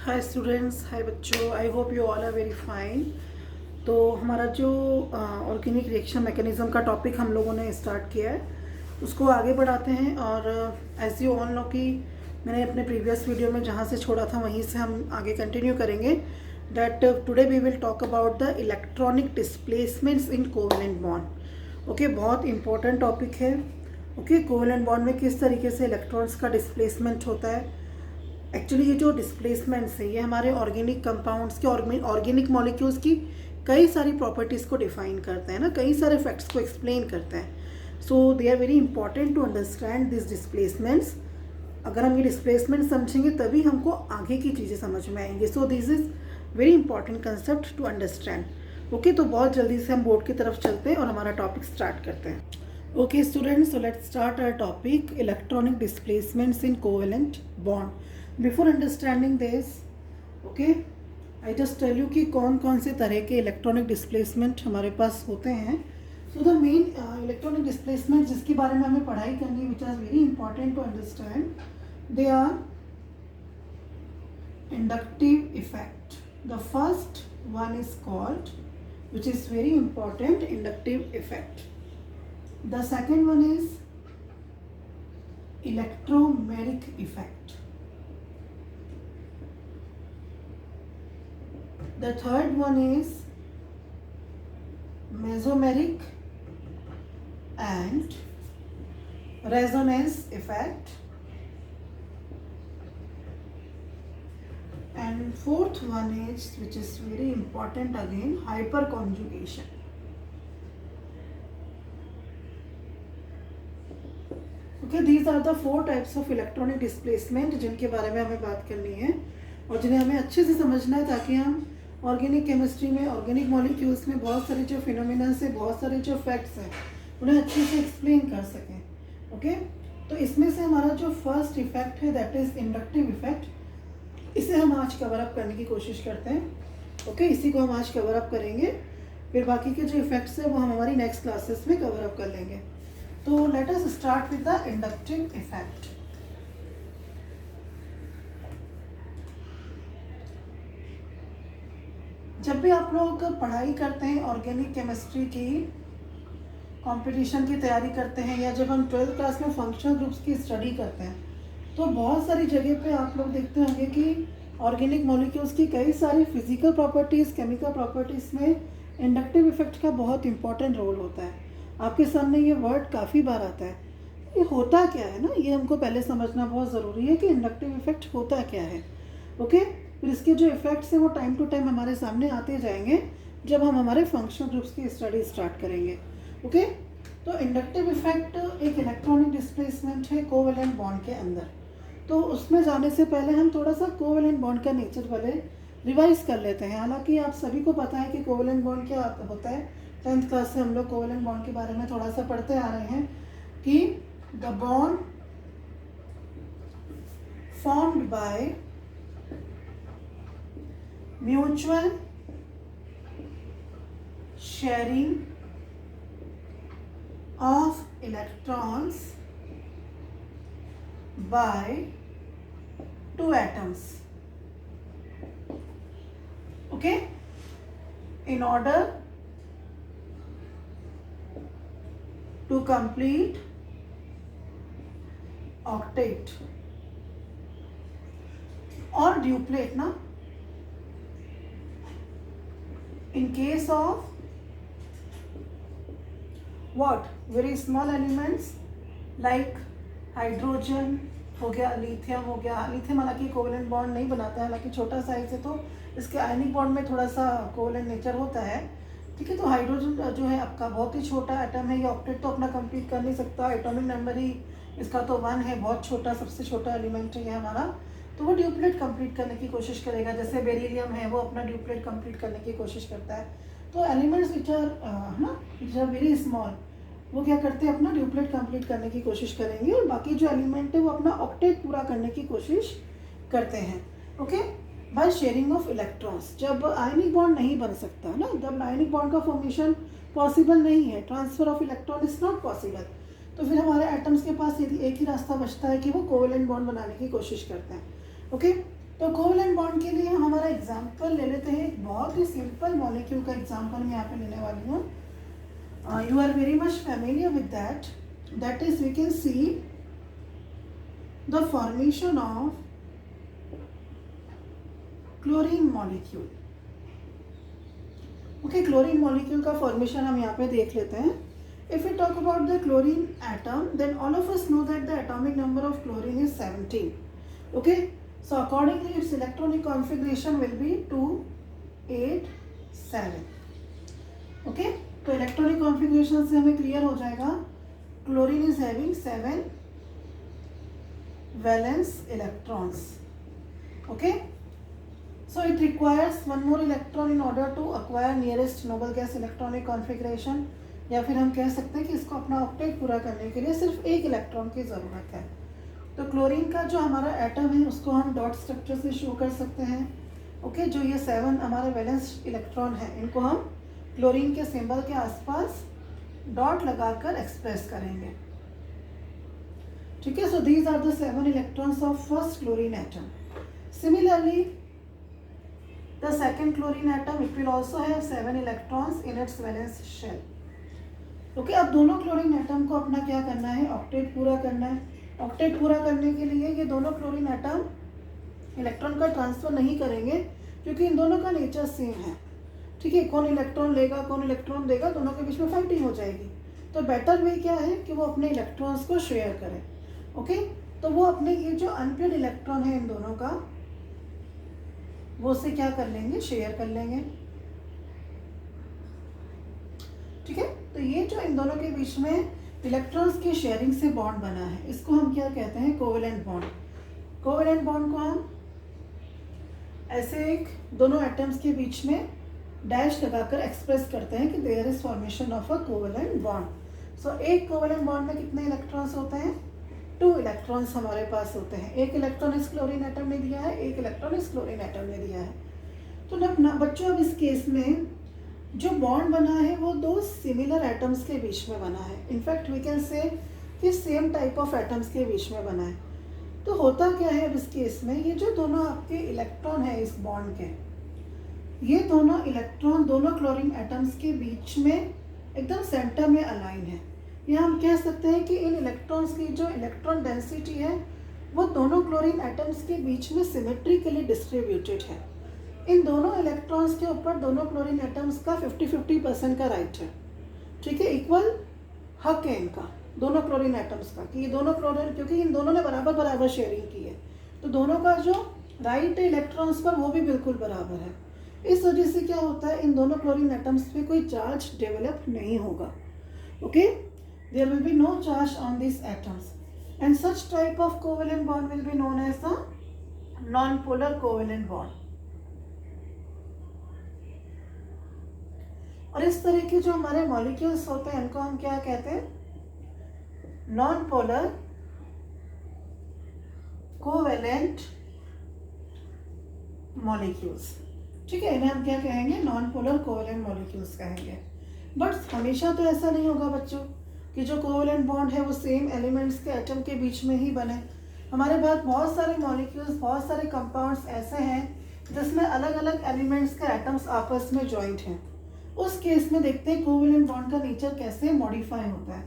हाय students, hi बच्चों, I hope you all are very fine. तो हमारा जो ऑर्गेनिक रिएक्शन मैकेनिज्म का टॉपिक हम लोगों ने स्टार्ट किया है उसको आगे बढ़ाते हैं। और एज यू ऑल नो कि मैंने अपने प्रीवियस वीडियो में जहाँ से छोड़ा था वहीं से हम आगे कंटिन्यू करेंगे। That today we will talk about the electronic displacements in covalent bond. Okay, बहुत इंपॉर्टेंट टॉपिक है। ओके, कोवेलेंट बॉन्ड में किस तरीके से इलेक्ट्रॉन्स का डिस्प्लेसमेंट होता है। एक्चुअली ये जो डिस्प्लेसमेंट्स है ये हमारे ऑर्गेनिक कंपाउंड्स के ऑर्गेनिक मॉलिक्यूल्स की कई सारी प्रॉपर्टीज़ को डिफाइन करते हैं ना, कई सारे फैक्ट्स को एक्सप्लेन करते हैं। So they are very important to understand this displacements. अगर हम ये डिस्प्लेसमेंट समझेंगे तभी हमको आगे की चीज़ें समझ में आएंगी। So this is very important concept to understand. Okay, तो बहुत जल्दी से हम बोर्ड की तरफ चलते हैं और हमारा टॉपिक स्टार्ट करते हैं। Okay students, so let's start our topic electronic displacements in covalent bond. Before understanding this, okay, I just tell you कि कौन कौन से तरह के इलेक्ट्रॉनिक डिस्प्लेसमेंट हमारे पास होते हैं। So the main electronic displacement जिसके बारे में हमें पढ़ाई करनी है, which are very important to understand, they are inductive effect. The first one is called, which is very important, inductive effect. The second one is electromeric effect. The third one is mesomeric and resonance effect. And fourth one is, which is very important again, hyperconjugation. Okay, these are the four types of electronic displacement जिनके बारे में हमें बात करनी है और जिन्हें हमें अच्छे से समझना है ताकि हम ऑर्गेनिक केमिस्ट्री में, ऑर्गेनिक मॉलिक्यूल्स में बहुत सारे जो फिनोमिना से, बहुत सारे जो फैक्ट्स हैं उन्हें अच्छे से एक्सप्लेन कर सकें। ओके, तो इसमें से हमारा जो फर्स्ट इफेक्ट है दैट इज इंडक्टिव इफेक्ट, इसे हम आज कवर अप करने की कोशिश करते हैं। ओके, इसी को हम आज कवर अप करेंगे, फिर बाकी के जो इफेक्ट्स हैं वो हम हमारी नेक्स्ट क्लासेस में कवर अप कर लेंगे। तो let us start with the inductive effect. जब भी आप लोग पढ़ाई करते हैं ऑर्गेनिक केमिस्ट्री की, कंपटीशन की तैयारी करते हैं, या जब हम 12th क्लास में फंक्शनल ग्रुप्स की स्टडी करते हैं, तो बहुत सारी जगह पे आप लोग देखते होंगे कि ऑर्गेनिक मॉलिक्यूल्स की कई सारी फिजिकल प्रॉपर्टीज़, केमिकल प्रॉपर्टीज़ में इंडक्टिव इफेक्ट का बहुत इंपॉर्टेंट रोल होता है। आपके सामने ये वर्ड काफ़ी बार आता है। ये होता क्या है ना, ये हमको पहले समझना बहुत ज़रूरी है कि इंडक्टिव इफेक्ट होता क्या है। ओके, फिर इसके जो इफेक्ट्स हैं वो टाइम टू टाइम हमारे सामने आते जाएंगे जब हम हमारे फंक्शनल ग्रुप्स की स्टडी स्टार्ट करेंगे। ओके, तो इंडक्टिव इफेक्ट एक इलेक्ट्रॉनिक डिस्प्लेसमेंट है कोवेलेंट बॉन्ड के अंदर। तो उसमें जाने से पहले हम थोड़ा सा कोवेलेंट बॉन्ड का नेचर पहले रिवाइज कर लेते हैं। हालांकि आप सभी को पता है कि कोवेलेंट बॉन्ड क्या होता है, 10th क्लास से हम लोग कोवेलेंट बॉन्ड के बारे में थोड़ा सा पढ़ते आ रहे हैं कि the bond formed by mutual sharing of electrons by two atoms. Okay, in order to complete octet or duplet na, in case of what, very small elements like hydrogen हो गया, लिथियम हो गया। लिथियम हालांकि covalent bond नहीं बनाता है, हालांकि छोटा साइज है तो इसके आयनिक बॉन्ड में थोड़ा सा कोवेलेंट नेचर होता है। ठीक है, तो हाइड्रोजन जो है आपका बहुत ही छोटा एटम है, ये ऑक्टेट तो अपना कंप्लीट कर नहीं सकता, एटॉमिक नंबर ही इसका तो 1 है, बहुत छोटा, सबसे छोटा एलिमेंट है ये हमारा। तो वो ड्यूप्लेट कंप्लीट करने की कोशिश करेगा, जैसे बेरिलियम है वो अपना ड्यूप्लेट कंप्लीट करने की कोशिश करता है। तो elements which are very small वो क्या करते हैं, अपना ड्यूप्लेट कंप्लीट करने की कोशिश करेंगे और बाकी जो एलिमेंट है वो अपना ऑक्टेट पूरा करने की कोशिश करते हैं। Okay, by sharing of electrons. जब आयनिक बॉन्ड नहीं बन सकता ना, जब आयनिक बॉन्ड का फॉर्मेशन पॉसिबल नहीं है, transfer of electron is not possible, तो फिर हमारे एटम्स के पास यदि एक ही रास्ता बचता है कि वो कोवेलेंट बॉन्ड बनाने की कोशिश करते हैं। ओके, तो कोवलेंट बॉन्ड के लिए हम हमारा एग्जाम्पल ले लेते हैं, एक बहुत ही सिंपल मॉलिक्यूल का एग्जाम्पल मैं यहाँ पे लेने वाली हूँ. You are very much familiar with that. That is we can see the formation of chlorine molecule. Okay, chlorine molecule का फॉर्मेशन हम यहाँ पे देख लेते हैं. If we talk about the chlorine atom, then all of us know that the atomic number of chlorine is 17. Okay, so accordingly its electronic configuration will be 2, 8, 7. Okay, तो electronic configuration से हमें क्लियर हो जाएगा. Chlorine is having 7 valence electrons. Okay, so it requires one more electron in order to acquire nearest noble gas electronic configuration. या फिर हम कह सकते हैं कि इसको अपना ऑक्टेट पूरा करने के लिए सिर्फ एक इलेक्ट्रॉन की ज़रूरत है. तो क्लोरीन का जो हमारा एटम है उसको हम डॉट स्ट्रक्चर से शो कर सकते हैं. ओके, जो ये 7 हमारे वैलेंस इलेक्ट्रॉन है इनको हम क्लोरीन के सिंबल के आसपास डॉट लगाकर एक्सप्रेस करेंगे. ठीक है, so these are the 7 electrons of first chlorine atom. Similarly the second chlorine atom, it will also have 7 electrons in its valence shell. Okay, अब दोनों क्लोरीन एटम को अपना क्या करना है, ऑक्टेट पूरा करना है. ऑक्टेट पूरा करने के लिए ये दोनों क्लोरीन एटम इलेक्ट्रॉन का ट्रांसफ़र नहीं करेंगे क्योंकि इन दोनों का नेचर सेम है. ठीक है, कौन इलेक्ट्रॉन लेगा कौन इलेक्ट्रॉन देगा, दोनों के बीच में फाइटिंग हो जाएगी. तो बेटर वे क्या है कि वो अपने इलेक्ट्रॉन्स को शेयर करें. ओके, तो वो अपने ये जो अनपेयर्ड इलेक्ट्रॉन है इन दोनों का, वो उसे क्या कर लेंगे, शेयर कर लेंगे. ठीक है, तो ये जो इन दोनों के बीच में इलेक्ट्रॉन्स की शेयरिंग से बॉन्ड बना है, इसको हम क्या कहते हैं, कोवेलेंट बॉन्ड. कोवेलेंट बॉन्ड को हम ऐसे एक दोनों एटम्स के बीच में डैश लगाकर एक्सप्रेस करते हैं कि there is formation of a covalent bond. So एक कोवेलेंट बॉन्ड में कितने इलेक्ट्रॉन्स होते हैं, 2 इलेक्ट्रॉन्स हमारे पास होते हैं. एक इलेक्ट्रॉन इस क्लोरीन एटम ने दिया है, एक इलेक्ट्रॉन इस क्लोरीन एटम ने दिया है. तो ना बच्चों, अब इस केस में जो बॉन्ड बना है वो 2 सिमिलर एटम्स के बीच में बना है. इनफैक्ट वी कैन से कि सेम टाइप ऑफ एटम्स के बीच में बना है. तो होता क्या है अब इस केस में, ये जो दोनों आपके इलेक्ट्रॉन है इस बॉन्ड के, ये दोनों इलेक्ट्रॉन दोनों क्लोरीन एटम्स के बीच में एकदम सेंटर में अलाइन है. या हम कह सकते हैं कि इन इलेक्ट्रॉन्स की जो इलेक्ट्रॉन डेंसिटी है वो दोनों क्लोरीन एटम्स के बीच में सिमेट्रिकली डिस्ट्रीब्यूटेड है. इन दोनों इलेक्ट्रॉन्स के ऊपर दोनों क्लोरीन एटम्स का 50-50% का राइट है. ठीक है, इक्वल हक है इनका दोनों क्लोरीन एटम्स का, कि ये दोनों क्लोरीन, क्योंकि इन दोनों ने बराबर बराबर शेयरिंग की है, तो दोनों का जो राइट है इलेक्ट्रॉन्स पर वो भी बिल्कुल बराबर है. इस वजह से क्या होता है, इन दोनों क्लोरीन एटम्स पे कोई चार्ज डेवलप नहीं होगा. Okay, there will be no charge on this atoms and such type of covalent bond will be known as the non polar covalent bond. और इस तरह के जो हमारे मॉलिक्यूल्स होते हैं इनको हम क्या कहते हैं, नॉन पोलर कोवेलेंट मॉलिक्यूल्स. ठीक है, इन्हें हम क्या कहेंगे, नॉन पोलर कोवेलेंट मॉलिक्यूल्स कहेंगे. बट हमेशा तो ऐसा नहीं होगा बच्चों कि जो कोवेलेंट बॉन्ड है वो सेम एलिमेंट्स के एटम के बीच में ही बने. हमारे पास बहुत सारे मॉलिक्यूल्स, बहुत सारे कंपाउंड्स ऐसे हैं जिसमें अलग अलग एलिमेंट्स के एटम्स आपस में जॉइंट हैं. उस केस में देखते हैं कोवेलेंट बॉन्ड का नेचर कैसे मॉडिफाई होता है.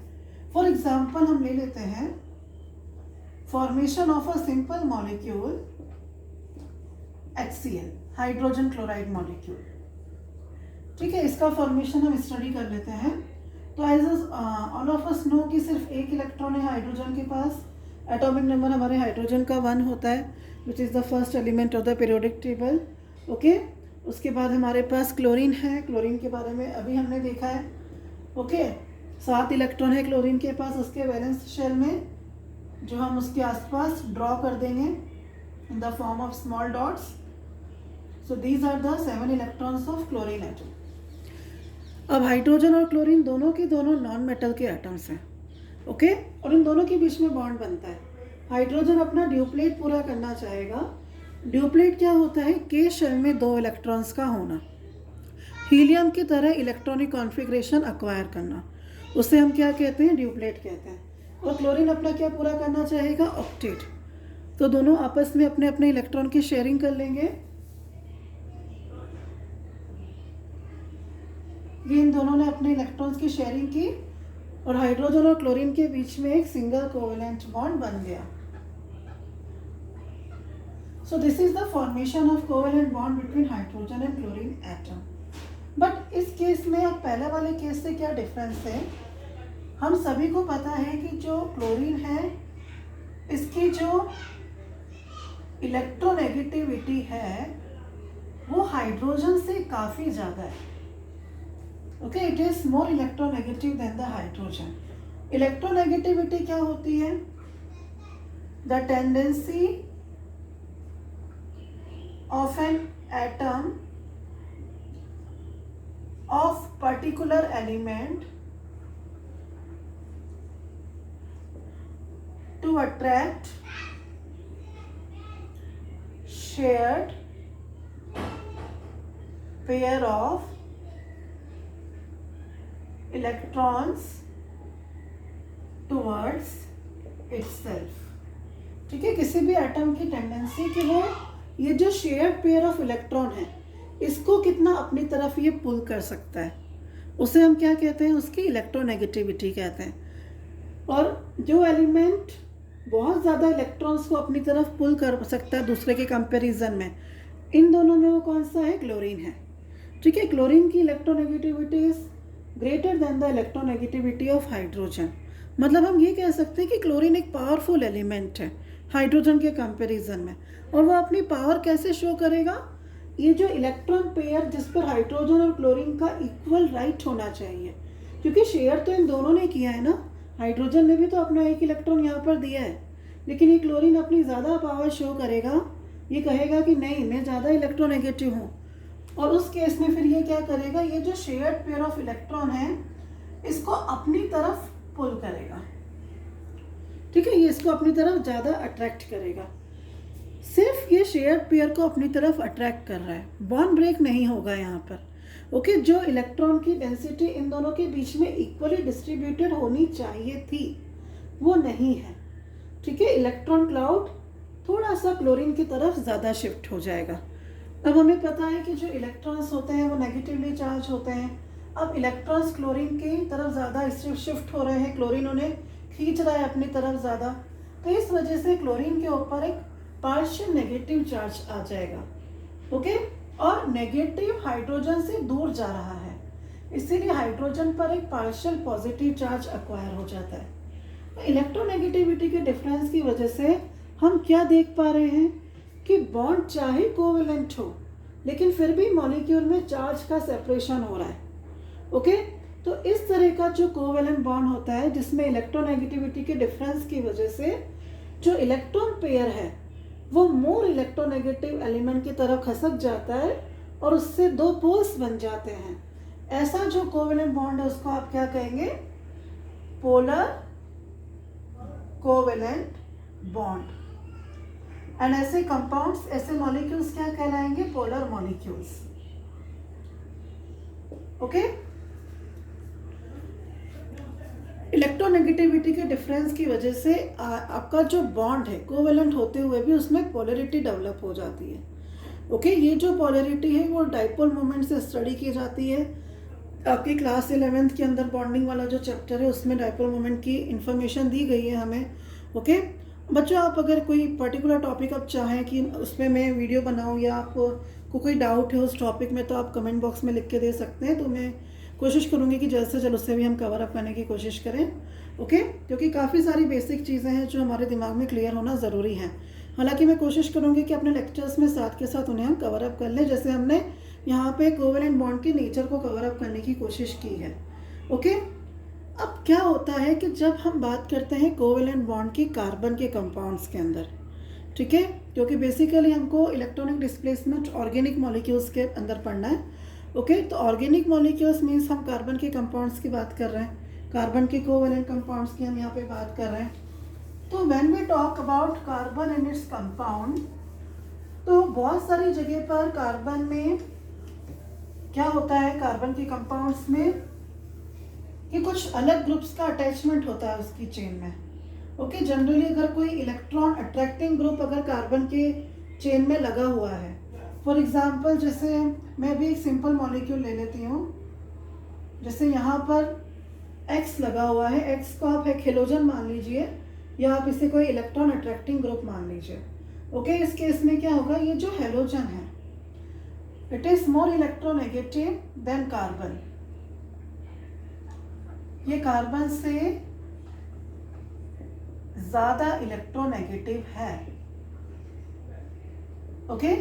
फॉर एग्जांपल हम ले लेते हैं formation of a simple molecule HCl, hydrogen chloride molecule. ठीक है, इसका फॉर्मेशन हम स्टडी कर लेते हैं. तो as all of us know कि सिर्फ एक इलेक्ट्रॉन है हाइड्रोजन के पास. एटॉमिक नंबर हमारे हाइड्रोजन का 1 होता है, which is the first element of the periodic table. Okay, उसके बाद हमारे पास क्लोरीन है. क्लोरीन के बारे में अभी हमने देखा है. ओके, 7 इलेक्ट्रॉन है क्लोरीन के पास उसके वैलेंस शेल में, जो हम उसके आसपास ड्रॉ कर देंगे in the form of small dots. So these are the 7 electrons of chlorine atom. अब हाइड्रोजन और क्लोरीन दोनों के दोनों नॉन मेटल के एटम्स हैं. ओके, और इन दोनों के बीच में बॉन्ड बनता है. हाइड्रोजन अपना ड्यूप्लेट पूरा करना चाहेगा. ड्यूप्लेट क्या होता है, के शेल में 2 इलेक्ट्रॉन्स का होना, हीलियम की तरह इलेक्ट्रॉनिक कॉन्फ़िगरेशन अक्वायर करना, उसे हम क्या कहते हैं, ड्यूप्लेट कहते हैं. और क्लोरीन अपना क्या पूरा करना चाहेगा, ऑक्टेट. तो दोनों आपस में अपने अपने इलेक्ट्रॉन की शेयरिंग कर लेंगे। ये इन दोनों ने अपने इलेक्ट्रॉन्स की शेयरिंग की और हाइड्रोजन और क्लोरीन के बीच में एक सिंगल कोवेलेंट बॉन्ड बन गया। So this is the formation of covalent bond between hydrogen and chlorine atom. But इस केस में और पहले वाले केस से क्या डिफरेंस है? हम सभी को पता है कि जो क्लोरीन है इसकी जो इलेक्ट्रोनेगेटिविटी है वो हाइड्रोजन से काफ़ी ज़्यादा है। Okay, it is more electronegative than the hydrogen. Electronegativity क्या होती है? The tendency of an atom of particular element to attract shared pair of electrons towards itself। ठीक है, किसी भी एटम की टेंडेंसी कि वो ये जो शेयर्ड पेयर ऑफ इलेक्ट्रॉन है इसको कितना अपनी तरफ ये पुल कर सकता है, उसे हम क्या कहते हैं? उसकी इलेक्ट्रोनेगेटिविटी कहते हैं। और जो एलिमेंट बहुत ज़्यादा इलेक्ट्रॉन्स को अपनी तरफ पुल कर सकता है दूसरे के कंपैरिजन में, इन दोनों में वो कौन सा है? क्लोरीन है। ठीक है, क्लोरीन की electronegativity is greater than the electronegativity of hydrogen. मतलब हम ये कह सकते हैं कि क्लोरीन एक पावरफुल एलिमेंट है हाइड्रोजन के कंपैरिजन में। और वो अपनी पावर कैसे शो करेगा? ये जो इलेक्ट्रॉन पेयर जिस पर हाइड्रोजन और क्लोरीन का इक्वल राइट होना चाहिए, क्योंकि शेयर तो इन दोनों ने किया है ना। हाइड्रोजन ने भी तो अपना एक इलेक्ट्रॉन यहाँ पर दिया है, लेकिन ये क्लोरीन अपनी ज़्यादा पावर शो करेगा। ये कहेगा कि नहीं, मैं ज़्यादा इलेक्ट्रोनेगेटिव हूँ, और उस केस में फिर ये क्या करेगा? ये जो शेयर्ड पेयर ऑफ इलेक्ट्रॉन है इसको अपनी तरफ पुल करेगा। ठीक है, ये इसको अपनी तरफ ज़्यादा अट्रैक्ट करेगा। सिर्फ ये शेयर्ड पेयर को अपनी तरफ अट्रैक्ट कर रहा है, बॉन्ड ब्रेक नहीं होगा यहाँ पर। ओके, जो इलेक्ट्रॉन की डेंसिटी इन दोनों के बीच में इक्वली डिस्ट्रीब्यूटेड होनी चाहिए थी वो नहीं है। ठीक है, इलेक्ट्रॉन क्लाउड थोड़ा सा क्लोरीन की तरफ ज़्यादा शिफ्ट हो जाएगा। अब हमें पता है कि जो इलेक्ट्रॉन्स होते हैं वो नेगेटिवली चार्ज होते हैं। अब इलेक्ट्रॉन्स क्लोरीन की तरफ ज़्यादा शिफ्ट हो रहे हैं, क्लोरीन उन्हें खींच रहा है अपनी तरफ ज़्यादा, तो इस वजह से क्लोरीन के ऊपर एक पार्शियल नेगेटिव चार्ज आ जाएगा। ओके, और नेगेटिव हाइड्रोजन से दूर जा रहा है, इसीलिए हाइड्रोजन पर एक पार्शियल पॉजिटिव चार्ज एक्वायर हो जाता है। तो इलेक्ट्रोनेगेटिविटी के डिफरेंस की वजह से हम क्या देख पा रहे हैं कि बॉन्ड चाहे कोवेलेंट हो लेकिन फिर भी मॉलिक्यूल में चार्ज का सेपरेशन हो रहा है। ओके, तो इस तरह का जो कोवेलेंट बॉन्ड होता है जिसमें इलेक्ट्रोनेगेटिविटी के डिफरेंस की वजह से जो इलेक्ट्रॉन पेयर है वो मोर इलेक्ट्रोनेगेटिव एलिमेंट की तरफ खसक जाता है और उससे दो पोल्स बन जाते हैं। ऐसा जो कोवेलेंट बॉन्ड है उसको आप क्या कहेंगे? Polar covalent bond. एंड ऐसे कंपाउंड्स, ऐसे मॉलिक्यूल्स क्या कहलाएंगे? Polar molecules. ओके, इलेक्ट्रोनेगेटिविटी के डिफरेंस की वजह से आपका जो बॉन्ड है कोवेलेंट होते हुए भी उसमें पोलरिटी डेवलप हो जाती है। ओके, ये जो पोलरिटी है वो डाइपोल मोमेंट से स्टडी की जाती है। आपकी क्लास 11th के अंदर बॉन्डिंग वाला जो चैप्टर है उसमें डाइपोल मोमेंट की इंफॉर्मेशन दी गई है हमें। ओके बच्चों, आप अगर कोई पर्टिकुलर टॉपिक आप चाहें कि उस पर मैं वीडियो बनाऊँ या आपको कोई डाउट है उस टॉपिक में, तो आप कमेंट बॉक्स में लिख के दे सकते हैं। तो मैं कोशिश करूँगी कि जल्द से जल्द उससे भी हम कवर अप करने की कोशिश करें। ओके, क्योंकि काफ़ी सारी बेसिक चीज़ें हैं जो हमारे दिमाग में क्लियर होना ज़रूरी है। हालांकि मैं कोशिश करूँगी कि अपने लेक्चर्स में साथ के साथ उन्हें हम कवर अप कर लें, जैसे हमने यहाँ पे कोवेलेंट बॉन्ड के नेचर को कवर अप करने की कोशिश की है। ओके, अब क्या होता है कि जब हम बात करते हैं कोवेलेंट बॉन्ड की कार्बन के कंपाउंड्स के अंदर, ठीक है, क्योंकि बेसिकली हमको इलेक्ट्रॉनिक डिस्प्लेसमेंट ऑर्गेनिक मॉलिक्यूल्स के अंदर पढ़ना है। ओके, तो ऑर्गेनिक मॉलिक्यूल्स मीन्स हम कार्बन के कंपाउंड्स की बात कर रहे हैं, कार्बन के कोवेलेंट कंपाउंड्स की हम यहाँ पे बात कर रहे हैं। तो when we talk about carbon and its compound, तो बहुत सारी जगह पर कार्बन में क्या होता है, कार्बन के कंपाउंड्स में कि कुछ अलग ग्रुप्स का अटैचमेंट होता है उसकी चेन में। ओके, जनरली अगर कोई इलेक्ट्रॉन अट्रैक्टिंग ग्रुप अगर कार्बन के चेन में लगा हुआ है, फॉर एग्जांपल जैसे मैं भी एक सिंपल मॉलिक्यूल ले लेती हूँ, जैसे यहाँ पर X लगा हुआ है, X को आप एक हेलोजन मान लीजिए या आप इसे कोई इलेक्ट्रॉन अट्रैक्टिंग ग्रुप मान लीजिए। ओके, इस केस में क्या होगा, ये जो हेलोजन है it is more electronegative than carbon, ये कार्बन से ज्यादा इलेक्ट्रोनेगेटिव है। ओके,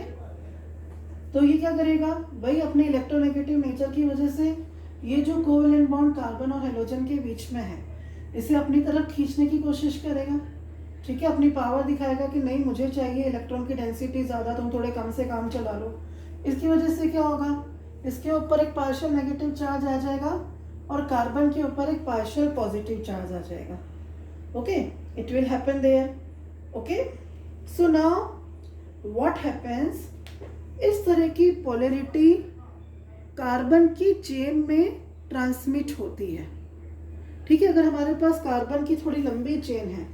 तो ये क्या करेगा भाई, अपने इलेक्ट्रोनेगेटिव नेचर की वजह से ये जो कोवेलेंट बॉन्ड कार्बन और हेलोजन के बीच में है इसे अपनी तरफ खींचने की कोशिश करेगा। ठीक है, अपनी पावर दिखाएगा कि नहीं मुझे चाहिए इलेक्ट्रॉन की डेंसिटी ज़्यादा, तुम थोड़े कम से काम चला लो। इसकी वजह से क्या होगा, इसके ऊपर एक पार्शियल नेगेटिव चार्ज आ जाएगा और कार्बन के ऊपर एक पार्शियल पॉजिटिव चार्ज आ जाएगा। Okay, it will happen there. Okay, so now what happens, इस तरह की पोलैरिटी कार्बन की चेन में ट्रांसमिट होती है। ठीक है, अगर हमारे पास कार्बन की थोड़ी लंबी चेन है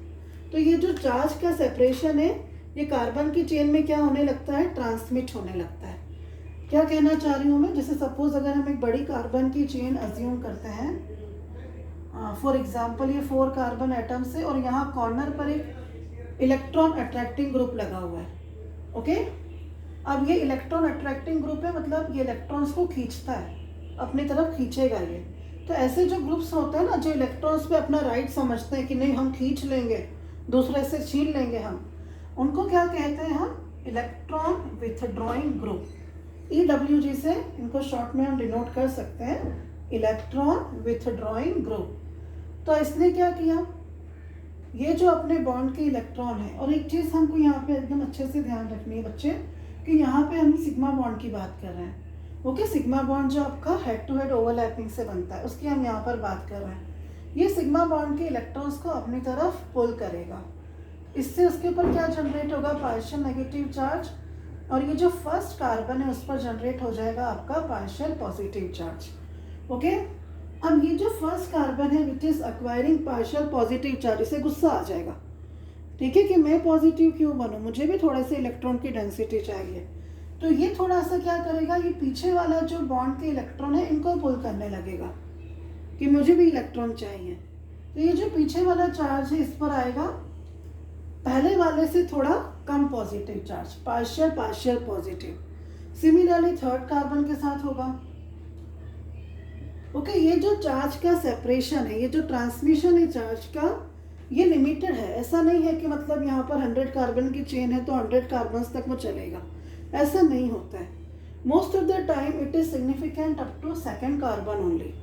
तो ये जो चार्ज का सेपरेशन है ये कार्बन की चेन में क्या होने लगता है, ट्रांसमिट होने लगता है। क्या कहना चाह रही हूँ मैं, जैसे सपोज अगर हम एक बड़ी कार्बन की चेन अज्यूम करते हैं, फॉर एग्जांपल ये 4 कार्बन एटम्स है और यहाँ कॉर्नर पर एक इलेक्ट्रॉन अट्रैक्टिंग ग्रुप लगा हुआ है। ओके, अब ये इलेक्ट्रॉन अट्रैक्टिंग ग्रुप है, मतलब ये इलेक्ट्रॉन्स को खींचता है, अपनी तरफ खींचेगा ये। तो ऐसे जो ग्रुप्स होते हैं ना, जो इलेक्ट्रॉन्स पे अपना राइट समझते हैं कि नहीं हम खींच लेंगे, दूसरे से छीन लेंगे हम, उनको क्या कहते हैं हम, इलेक्ट्रॉन विथड्रॉइंग ग्रुप। EWG से इनको शॉर्ट में हम डिनोट कर सकते हैं, इलेक्ट्रॉन विथड्रॉइंग ग्रुप। तो इसने क्या किया, ये जो अपने बॉन्ड के इलेक्ट्रॉन है, और एक चीज़ हमको यहाँ पे एकदम अच्छे से ध्यान रखनी है बच्चे कि यहाँ पे हम सिग्मा बॉन्ड की बात कर रहे हैं। ओके, सिग्मा बॉन्ड जो आपका हेड टू हेड ओवरलैपिंग से बनता है उसकी हम यहाँ पर बात कर रहे हैं। ये सिग्मा बॉन्ड के इलेक्ट्रॉन्स को अपनी तरफ पुल करेगा, इससे उसके ऊपर क्या जनरेट होगा, पार्शियल नेगेटिव चार्ज, और ये जो फर्स्ट कार्बन है उस पर जनरेट हो जाएगा आपका पार्शियल पॉजिटिव चार्ज। ओके, अब ये जो फर्स्ट कार्बन है which is acquiring partial positive charge, इसे गुस्सा आ जाएगा। ठीक है, कि मैं पॉजिटिव क्यों बनूं, मुझे भी थोड़े से इलेक्ट्रॉन की डेंसिटी चाहिए। तो ये थोड़ा सा क्या करेगा, ये पीछे वाला जो बॉन्ड के इलेक्ट्रॉन है इनको पुल करने लगेगा कि मुझे भी इलेक्ट्रॉन चाहिए। तो ये जो पीछे वाला चार्ज है इस पर आएगा पहले वाले से थोड़ा कम positive charge, partial partial positive. Similarly third carbon के साथ होगा। ओके, ये जो चार्ज का सेपरेशन है, ये जो ट्रांसमिशन है चार्ज का, ये लिमिटेड है। ऐसा नहीं है कि मतलब यहाँ पर 100 कार्बन की चेन है तो 100 कार्बन तक वो चलेगा, ऐसा नहीं होता है। Most of the time it is significant up to second carbon only.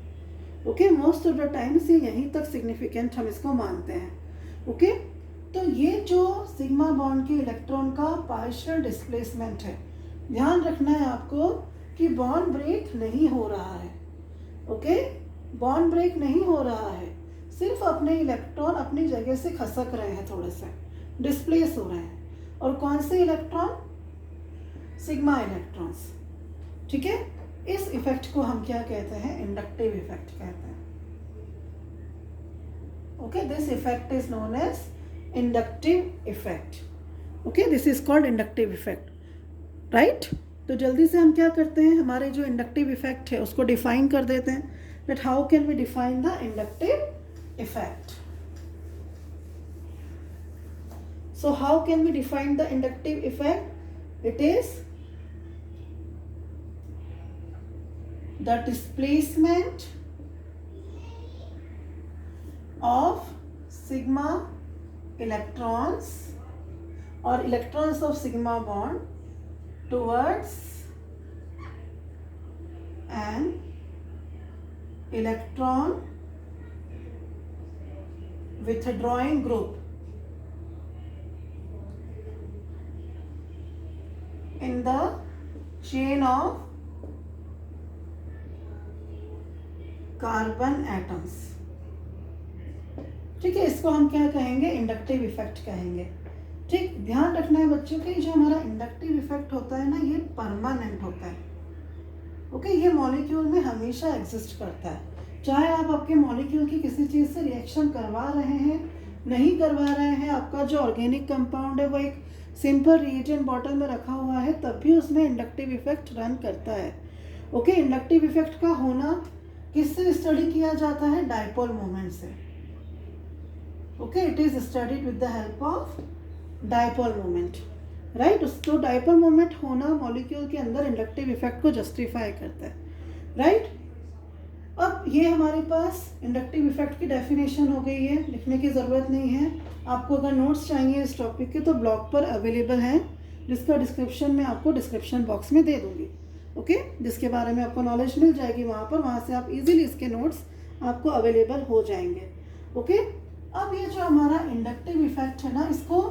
Okay, most of the time से यहीं तक सिग्निफिकेंट हम इसको मानते हैं। ओके, तो ये जो सिग्मा बॉन्ड के इलेक्ट्रॉन का पार्शियल डिस्प्लेसमेंट है, ध्यान रखना है आपको कि बॉन्ड ब्रेक नहीं हो रहा है। ओके, बॉन्ड ब्रेक नहीं हो रहा है, सिर्फ अपने इलेक्ट्रॉन अपनी जगह से खसक रहे हैं, थोड़े से डिस्प्लेस हो रहे हैं। और कौन से इलेक्ट्रॉन, सिग्मा इलेक्ट्रॉन्स। ठीक है, इस इफेक्ट को हम क्या कहते हैं, इंडक्टिव इफेक्ट कहते हैं। Okay, this effect is known as inductive effect. Okay, this is called inductive effect, right. तो जल्दी से हम क्या करते हैं, हमारे जो इंडक्टिव इफेक्ट है उसको डिफाइन कर देते हैं, that how can we define the inductive effect. So how can we define the inductive effect? It is the displacement of sigma electrons or electrons of sigma bond towards an electron withdrawing group in the chain of carbon atoms. ठीक है, इसको हम क्या कहेंगे, inductive effect कहेंगे। ठीक, ध्यान रखना है बच्चों कि जो हमारा इंडक्टिव इफेक्ट होता है ना, ये परमानेंट होता है। ओके, ये मॉलिक्यूल में हमेशा एग्जिस्ट करता है, चाहे आप आपके मॉलिक्यूल की किसी चीज़ से रिएक्शन करवा रहे हैं नहीं करवा रहे हैं, आपका जो ऑर्गेनिक कंपाउंड है वो एक सिंपल रिएजेंट बॉटल में रखा हुआ है, तब भी उसमें इंडक्टिव इफेक्ट रन करता है। ओके, इंडक्टिव इफेक्ट का होना किससे स्टडी किया जाता है? डायपोल मोमेंट से। Okay, it is studied with the help of dipole moment, right. तो डायपोल मोमेंट होना मॉलिक्यूल के अंदर इंडक्टिव इफेक्ट को जस्टिफाई करता है, राइट। अब ये हमारे पास इंडक्टिव इफेक्ट की डेफिनेशन हो गई है, लिखने की ज़रूरत नहीं है। आपको अगर नोट्स चाहिए इस टॉपिक के तो ब्लॉग पर अवेलेबल हैं, जिसका डिस्क्रिप्शन में आपको डिस्क्रिप्शन बॉक्स में दे दूँगी। ओके, जिसके बारे में आपको नॉलेज मिल जाएगी वहाँ से आप इजीली इसके नोट्स आपको अवेलेबल हो जाएंगे। ओके, अब ये जो हमारा इंडक्टिव इफेक्ट है ना, इसको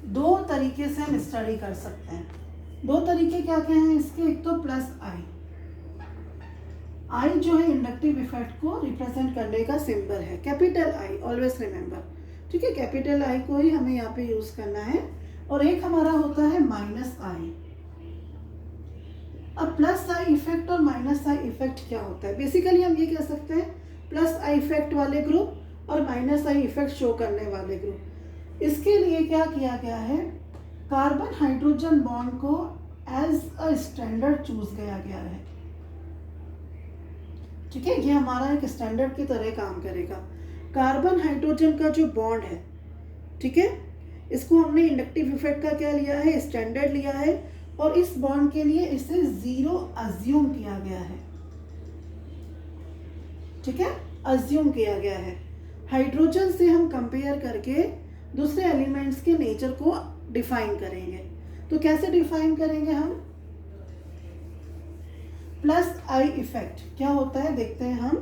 दो तरीके से हम स्टडी कर सकते हैं। दो तरीके क्या क्या हैं इसके? एक तो प्लस आई, आई जो है इंडक्टिव इफेक्ट को रिप्रेजेंट करने का सिंबल है, कैपिटल आई, ऑलवेज रिमेंबर, ठीक है। कैपिटल आई को ही हमें यहाँ पे यूज करना है। और एक हमारा होता है माइनस आई। अब प्लस आई इफेक्ट और माइनस आई इफेक्ट क्या होता है? बेसिकली हम ये कह सकते हैं प्लस आई इफेक्ट वाले ग्रुप और माइनस आई इफेक्ट शो करने वाले ग्रुप। इसके लिए क्या किया गया है? कार्बन हाइड्रोजन बॉन्ड को एज अ स्टैंडर्ड चूज किया गया है, ठीक है। ये हमारा एक स्टैंडर्ड की तरह काम करेगा। कार्बन हाइड्रोजन का जो बॉन्ड है, ठीक है, इसको हमने इंडक्टिव इफेक्ट का क्या लिया है? स्टैंडर्ड लिया है। और इस बॉन्ड के लिए इसे 0 अज्यूम किया गया है, ठीक है, अज्यूम किया गया है। हाइड्रोजन से हम कंपेयर करके दूसरे एलिमेंट्स के नेचर को डिफाइन करेंगे। तो कैसे डिफाइन करेंगे हम? प्लस आई इफेक्ट क्या होता है देखते हैं हम,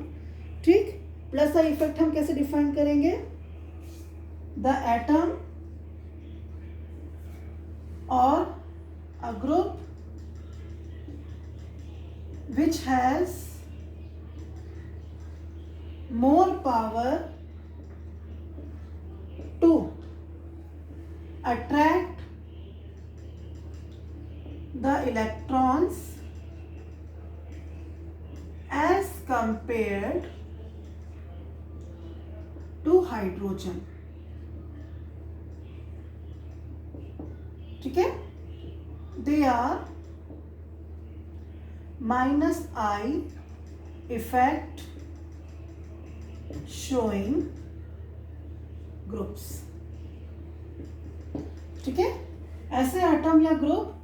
ठीक। प्लस आई इफेक्ट हम कैसे डिफाइन करेंगे? द एटम और a group which has more power to attract the electrons as compared to hydrogen, ठीक है। They are minus I effect showing groups, ठीक है। ऐसे एटम या ग्रुप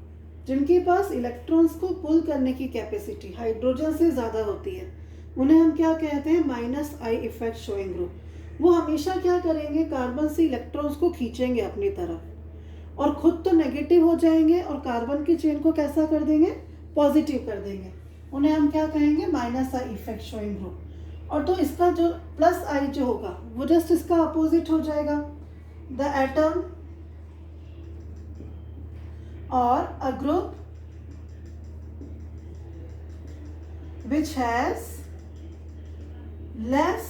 जिनके पास इलेक्ट्रॉन्स को पुल करने की कैपेसिटी हाइड्रोजन से ज़्यादा होती है, उन्हें हम क्या कहते हैं? Minus I effect showing group. वो हमेशा क्या करेंगे? कार्बन से इलेक्ट्रॉन्स को खींचेंगे अपनी तरफ और खुद तो नेगेटिव हो जाएंगे और कार्बन की चेन को कैसा कर देंगे? पॉजिटिव कर देंगे। उन्हें हम क्या कहेंगे? Minus I effect showing group. और तो इसका जो प्लस आई जो होगा वो जस्ट इसका अपोजिट हो जाएगा। द एटम और a group which has less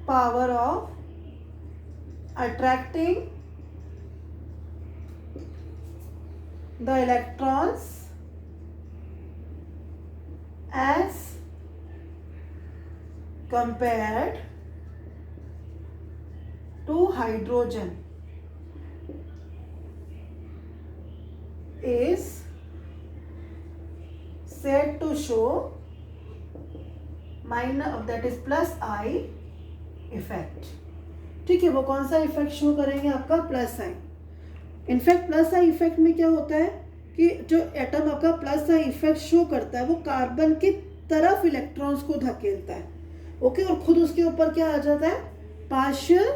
power of attracting the electrons as compared to hydrogen is said to show minus, that is plus I effect, ठीक है। वो कौन सा इफेक्ट शो करेंगे? आपका plus I. In fact plus I effect में क्या होता है कि जो एटम आपका प्लस आई इफेक्ट शो करता है वो कार्बन की तरफ इलेक्ट्रॉन्स को धकेलता है, ओके। और खुद उसके ऊपर क्या आ जाता है? पार्शियल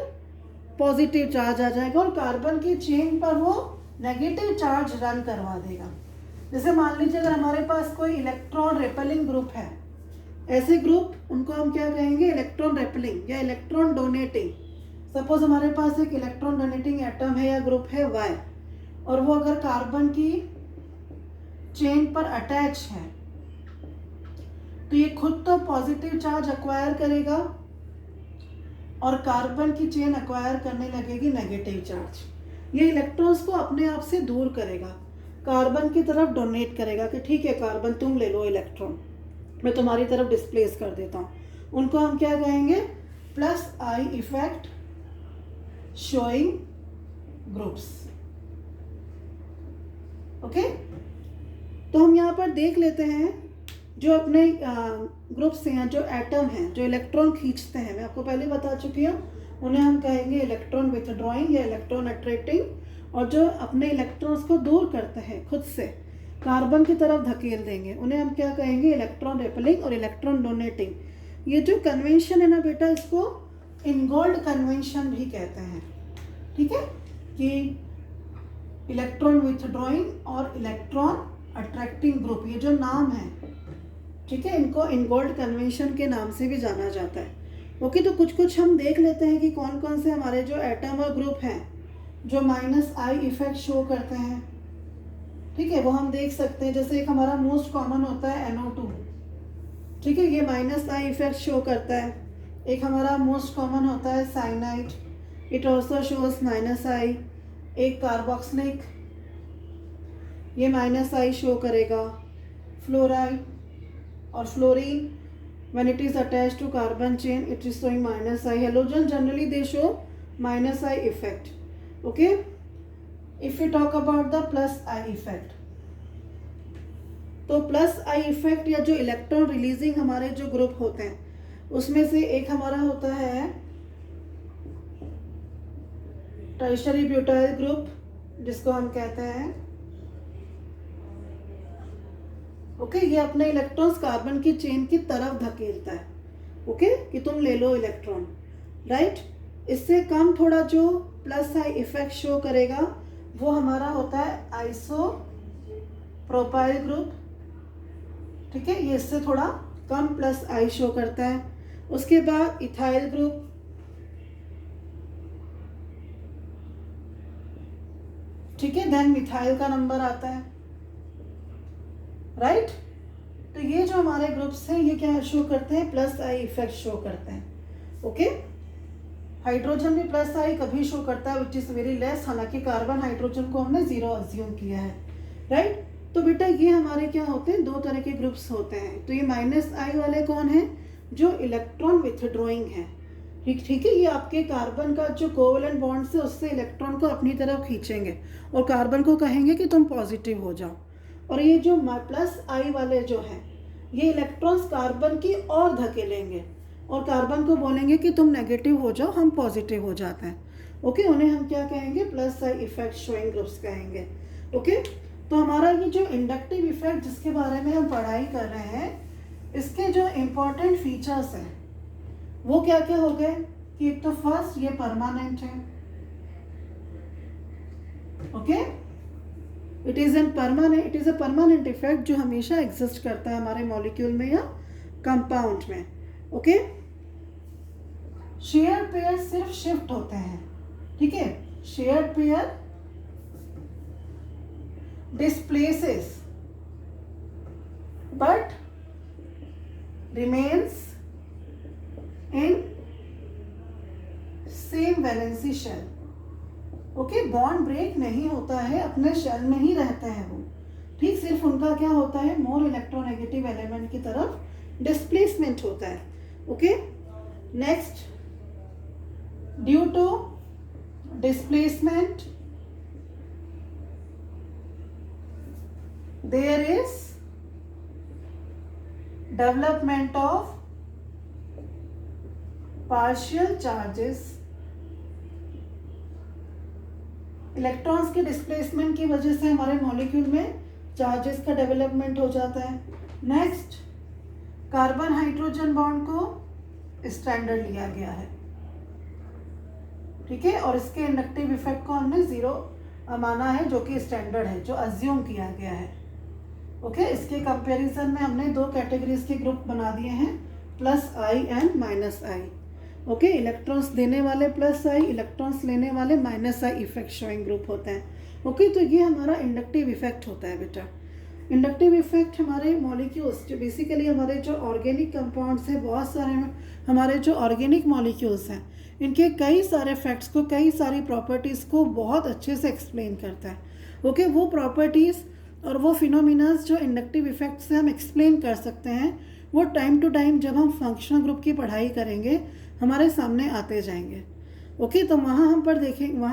पॉजिटिव चार्ज आ जाएगा और कार्बन की चेन पर वो नेगेटिव चार्ज रन करवा देगा। जैसे मान लीजिए अगर हमारे पास कोई इलेक्ट्रॉन रेपेलिंग ग्रुप है, ऐसे ग्रुप उनको हम क्या कहेंगे? इलेक्ट्रॉन रेपेलिंग या इलेक्ट्रॉन डोनेटिंग। सपोज हमारे पास एक इलेक्ट्रॉन डोनेटिंग एटम है या ग्रुप है Y, और वो अगर कार्बन की चेन पर अटैच है तो ये खुद तो पॉजिटिव चार्ज एक्वायर करेगा और कार्बन की चेन एक्वायर करने लगेगी नेगेटिव चार्ज। ये इलेक्ट्रॉन्स को अपने आप से दूर करेगा, कार्बन की तरफ डोनेट करेगा कि ठीक है कार्बन तुम ले लो इलेक्ट्रॉन, मैं तुम्हारी तरफ डिस्प्लेस कर देता हूँ। उनको हम क्या कहेंगे? Plus I effect showing groups. Okay, तो हम यहाँ पर देख लेते हैं जो अपने ग्रुप्स हैं, जो एटम हैं, जो इलेक्ट्रॉन खींचते हैं, मैं आपको पहले बता चुकी हूँ, उन्हें हम कहेंगे इलेक्ट्रॉन विथड्रॉइंग या इलेक्ट्रॉन अट्रैक्टिंग। और जो अपने इलेक्ट्रॉन्स को दूर करते हैं खुद से, कार्बन की तरफ धकेल देंगे, उन्हें हम क्या कहेंगे, इलेक्ट्रॉन रिपेलिंग और इलेक्ट्रॉन डोनेटिंग। ये जो कन्वेंशन है ना बेटा, इसको इनगोल्ड कन्वेंशन भी कहते हैं। ठीक है, कि इलेक्ट्रॉन विथड्रॉइंग और इलेक्ट्रॉन अट्रैक्टिंग ग्रुप, ये जो नाम है, ठीक है, इनको इनगोल्ड कन्वेंशन के नाम से भी जाना जाता है। ओके, तो कुछ हम देख लेते हैं कि कौन कौन से हमारे जो एटम और ग्रुप हैं जो माइनस आई इफेक्ट शो करते हैं। ठीक है, वो हम देख सकते हैं। जैसे एक हमारा मोस्ट कॉमन होता है NO2, ठीक है, ये माइनस आई इफेक्ट शो करता है। एक हमारा मोस्ट कॉमन होता है cyanide, it also shows minus I. एक कार्बोक्सिलिक, ये माइनस आई शो करेगा। फ्लोराइड और fluorine, when it is attached to carbon chain, it is showing minus I. Halogen generally they show minus I effect. Okay, if we talk about the plus I effect, तो plus I effect या जो electron releasing हमारे जो group होते हैं, उसमें से एक हमारा होता है टर्शियरी ब्यूटाइल ग्रुप, जिसको हम कहते हैं ओके, ये अपने इलेक्ट्रॉन्स कार्बन की चेन की तरफ धकेलता है। ओके, कि तुम ले लो इलेक्ट्रॉन, राइट। इससे कम थोड़ा जो प्लस आई इफेक्ट शो करेगा वो हमारा होता है आइसो प्रोपाइल ग्रुप। ठीक है, ये इससे थोड़ा कम प्लस आई शो करता है। उसके बाद इथाइल ग्रुप, ठीक है, देन मिथाइल का नंबर आता है, राइट। तो ये जो हमारे ग्रुप्स हैं ये क्या शो करते हैं, प्लस आई इफेक्ट शो करते हैं। ओके, हाइड्रोजन भी प्लस आई कभी शो करता है, विच इज वेरी लेस, हालांकि कार्बन हाइड्रोजन को हमने जीरो अज्यूम किया है, राइट। तो बेटा ये हमारे क्या होते हैं, दो तरह के ग्रुप्स होते हैं। तो ये माइनस आई वाले कौन है, जो इलेक्ट्रॉन विथड्रॉइंग है। ठीक है, ये आपके कार्बन का जो कोवेलेंट बॉन्ड से उससे इलेक्ट्रॉन को अपनी तरफ खींचेंगे और कार्बन को कहेंगे कि तुम पॉजिटिव हो जाओ। और ये जो प्लस आई वाले जो हैं, ये इलेक्ट्रॉन्स कार्बन की ओर धकेलेंगे और कार्बन को बोलेंगे कि तुम नेगेटिव हो जाओ, हम पॉजिटिव हो जाते हैं। ओके, उन्हें हम क्या कहेंगे, plus I effect showing groups कहेंगे। ओके, तो हमारा ये जो इंडक्टिव इफेक्ट जिसके बारे में हम पढ़ाई कर रहे हैं, इसके जो इम्पोर्टेंट फीचर्स हैं वो क्या क्या हो गए, कि एक तो फर्स्ट ये परमानेंट है। Okay, it is a permanent effect जो हमेशा एग्जिस्ट करता है हमारे मॉलिक्यूल में या कंपाउंड में। ओके, शेयर पेयर सिर्फ शिफ्ट होते हैं। ठीक है, share pair displaces but remains in same valency shell. Okay, bond break नहीं होता है, अपने शेल में ही रहते हैं वो। ठीक, सिर्फ उनका क्या होता है, मोर इलेक्ट्रोनेगेटिव एलिमेंट की तरफ डिस्प्लेसमेंट होता है। Okay, next, due to displacement there is development of partial charges. Electrons के डिस्प्लेसमेंट की वजह से हमारे मॉलिक्यूल में चार्जेस का डेवलपमेंट हो जाता है। नेक्स्ट, कार्बन हाइड्रोजन बॉन्ड को स्टैंडर्ड लिया गया है। ठीक है, और इसके इंडक्टिव इफेक्ट को हमने जीरो माना है, जो कि स्टैंडर्ड है, जो अज्यूम किया गया है। ओके, इसके कंपैरिजन में हमने दो कैटेगरीज के ग्रुप बना दिए हैं, plus I and minus I. Okay, electrons देने वाले प्लस आई, इलेक्ट्रॉन्स लेने वाले minus I effect showing group होते हैं। ओके, तो ये हमारा इंडक्टिव इफेक्ट होता है बेटा। इंडक्टिव इफेक्ट हमारे मॉलिक्यूल्स जो बेसिकली हमारे जो ऑर्गेनिक कंपाउंड्स हैं, बहुत सारे हमारे जो ऑर्गेनिक मॉलिक्यूल्स हैं, इनके कई सारे फैक्ट्स को, कई सारी प्रॉपर्टीज़ को बहुत अच्छे से एक्सप्लेन करता है। ओके, वो प्रॉपर्टीज़ और वो फिनोमिनास जो इंडक्टिव इफेक्ट से हम एक्सप्लेन कर सकते हैं, वो टाइम टू टाइम जब हम फंक्शनल ग्रुप की पढ़ाई करेंगे हमारे सामने आते जाएंगे। ओके, तो वहाँ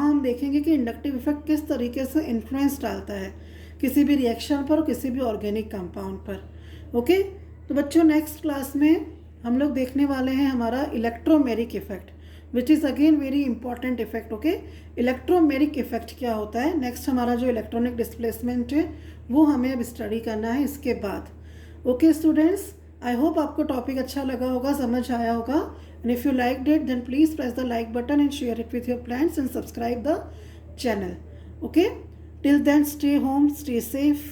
हम देखेंगे कि इंडक्टिव इफेक्ट किस तरीके से इन्फ्लुएंस डालता है किसी भी रिएक्शन पर, किसी भी ऑर्गेनिक कंपाउंड पर। ओके, तो बच्चों नेक्स्ट क्लास में हम लोग देखने वाले हैं हमारा electromeric effect, which is again very important effect. Okay, electromeric effect क्या होता है, नेक्स्ट हमारा जो इलेक्ट्रॉनिक डिस्प्लेसमेंट है वो हमें अब स्टडी करना है इसके बाद। ओके स्टूडेंट्स, आई होप आपको टॉपिक अच्छा लगा होगा, समझ आया होगा। And if you like it then please press the like button and share it with your friends and subscribe the channel. Okay, till then stay home, stay safe.